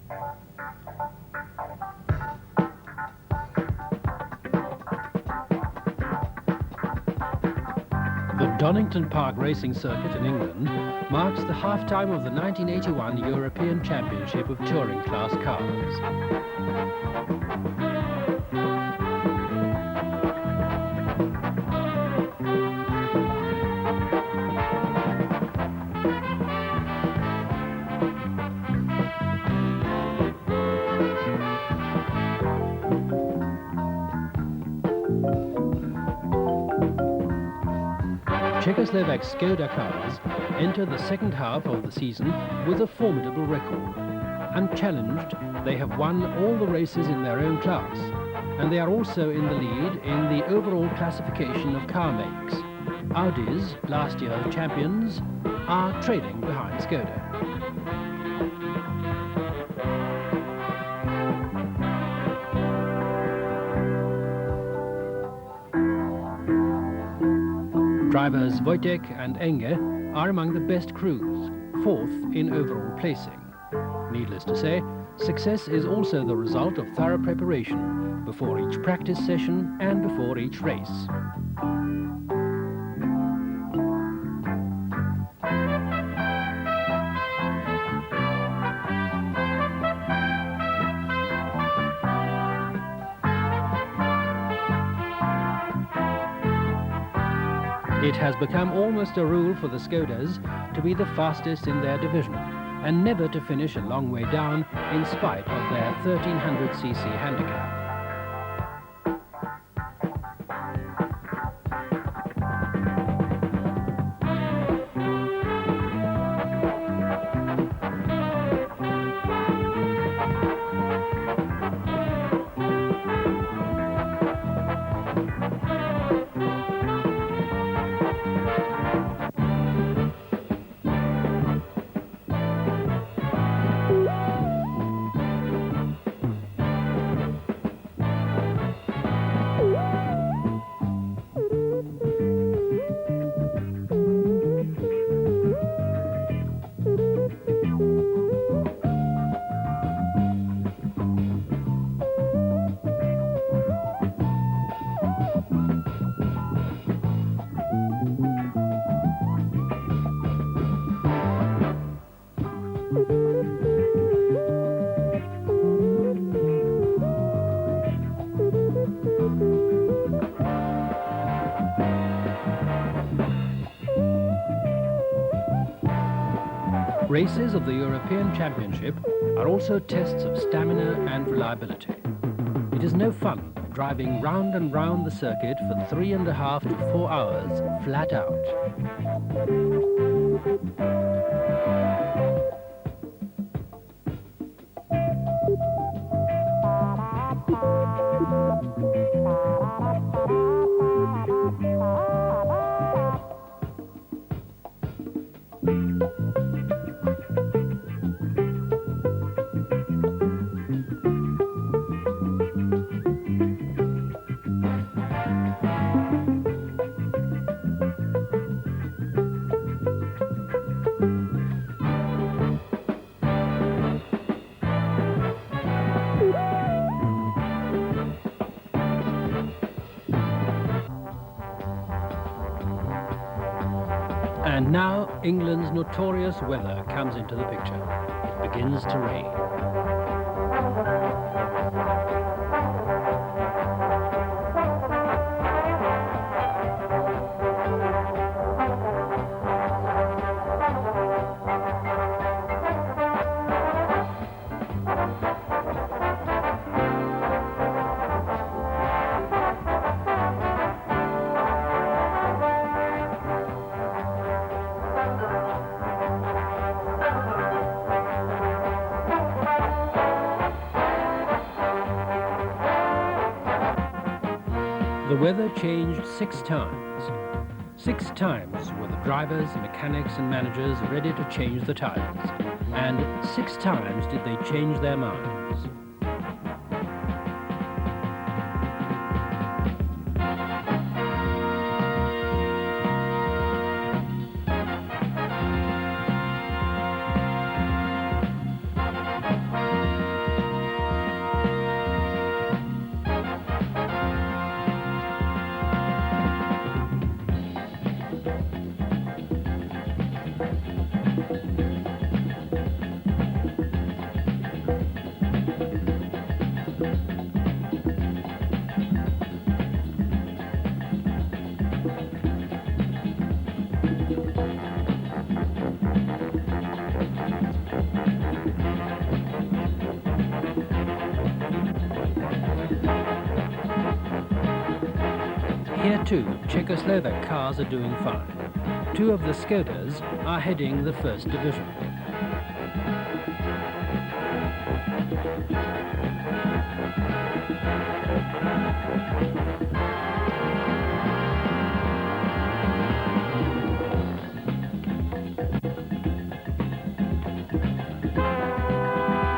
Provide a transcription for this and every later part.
The Donington Park Racing Circuit in England marks the half-time of the 1981 European Championship of Touring Class Cars. Czechoslovak Skoda cars enter the second half of the season with a formidable record. Unchallenged, they have won all the races in their own class, and they are also in the lead in the overall classification of car makes. Audis, last year's champions, are trailing behind Skoda. Drivers Wojtek and Enge are among the best crews, fourth in overall placing. Needless to say, success is also the result of thorough preparation before each practice session and before each race. It has become almost a rule for the Skodas to be the fastest in their division and never to finish a long way down in spite of their 1300cc handicap. Races of the European Championship are also tests of stamina and reliability. It is no fun driving round and round the circuit for 3.5 to 4 hours flat out. And now England's notorious weather comes into the picture. It begins to rain. The weather changed 6 times. 6 times were the drivers, mechanics and managers ready to change the tires. And 6 times did they change their minds. Here too, Czechoslovak cars are doing fine. Two of the Skodas are heading the first division.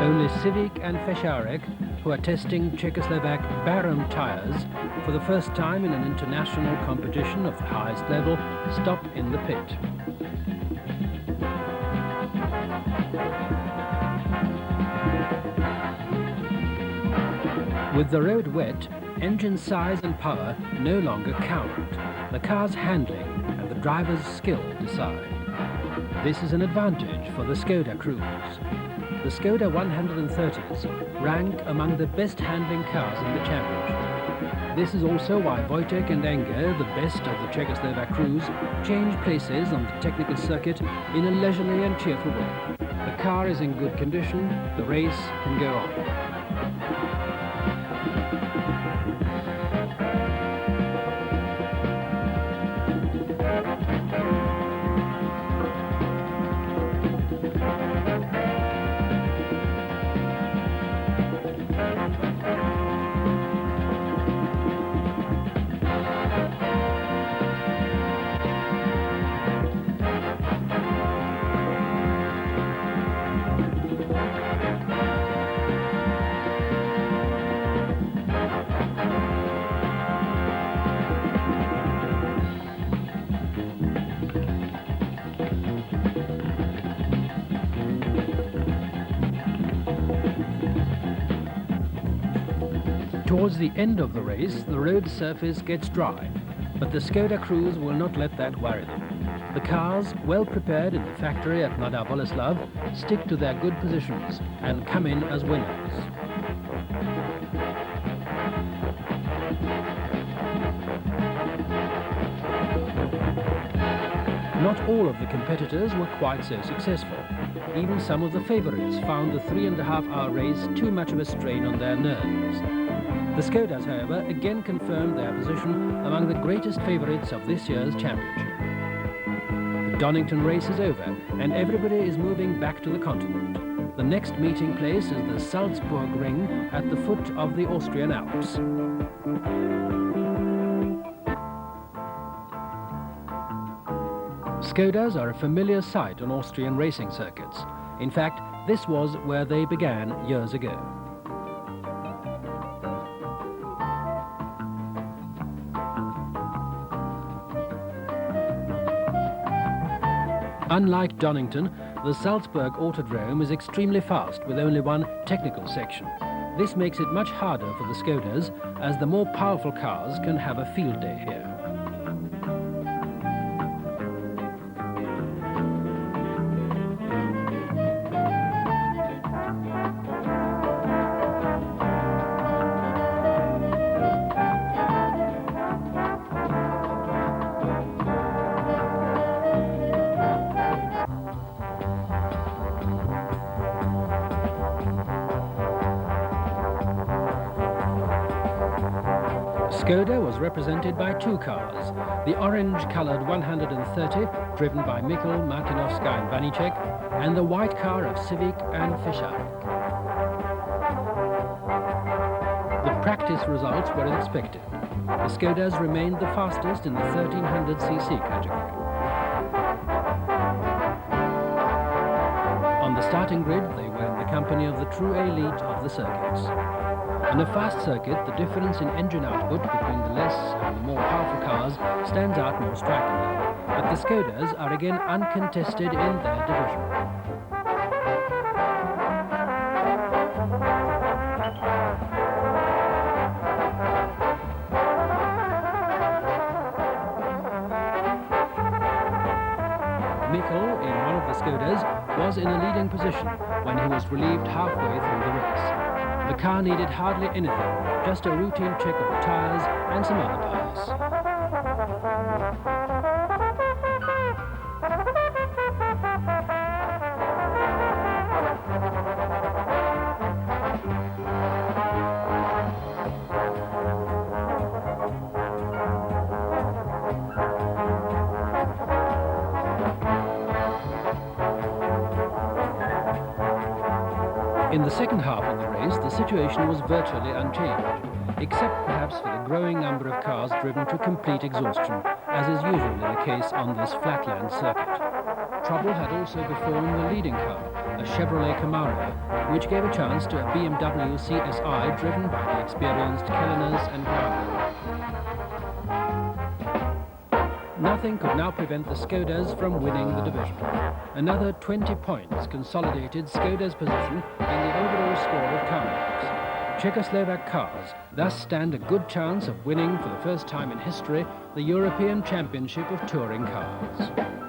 Only Civic and Fesharek, who are testing Czechoslovak Barum tyres for the first time in an international competition of the highest level, stop in the pit. With the road wet, engine size and power no longer count. The car's handling and the driver's skill decide. This is an advantage for the Skoda crews. The Skoda 130s rank among the best handling cars in the championship. This is also why Wojtek and Enger, the best of the Czechoslovak crews, change places on the technical circuit in a leisurely and cheerful way. The car is in good condition, the race can go on. Towards the end of the race, the road surface gets dry, but the Skoda crews will not let that worry them. The cars, well prepared in the factory at Mladá Boleslav, stick to their good positions and come in as winners. Not all of the competitors were quite so successful. Even some of the favourites found the 3.5-hour race too much of a strain on their nerves. The Skodas, however, again confirmed their position among the greatest favourites of this year's championship. The Donington race is over and everybody is moving back to the continent. The next meeting place is the Salzburg ring at the foot of the Austrian Alps. Skodas are a familiar sight on Austrian racing circuits. In fact, this was where they began years ago. Unlike Donington, the Salzburg Autodrome is extremely fast with only one technical section. This makes it much harder for the Skodas, as the more powerful cars can have a field day here. Skoda was represented by two cars, the orange-coloured 130, driven by Mikl, Martinovska and Vanicek, and the white car of Civic and Fesharek. The practice results were as expected. The Skodas remained the fastest in the 1300cc category. On the starting grid, they were in the company of the true elite of the circuits. In a fast circuit, the difference in engine output between the less and the more powerful cars stands out more strikingly, but the Skodas are again uncontested in their division. Mikl, in one of the Skodas, was in a leading position when he was relieved halfway through the race. The car needed hardly anything, just a routine check of the tyres and some other parts. In the second half of the race, the situation was virtually unchanged, except perhaps for the growing number of cars driven to complete exhaustion, as is usually the case on this flatland circuit. Trouble had also befallen the leading car, a Chevrolet Camaro, which gave a chance to a BMW CSI driven by the experienced Kelleners and Garner. Nothing could now prevent the Skodas from winning the division. Another 20 points consolidated Skoda's position in the overall score of car marks. Czechoslovak cars thus stand a good chance of winning for the first time in history the European Championship of Touring Cars.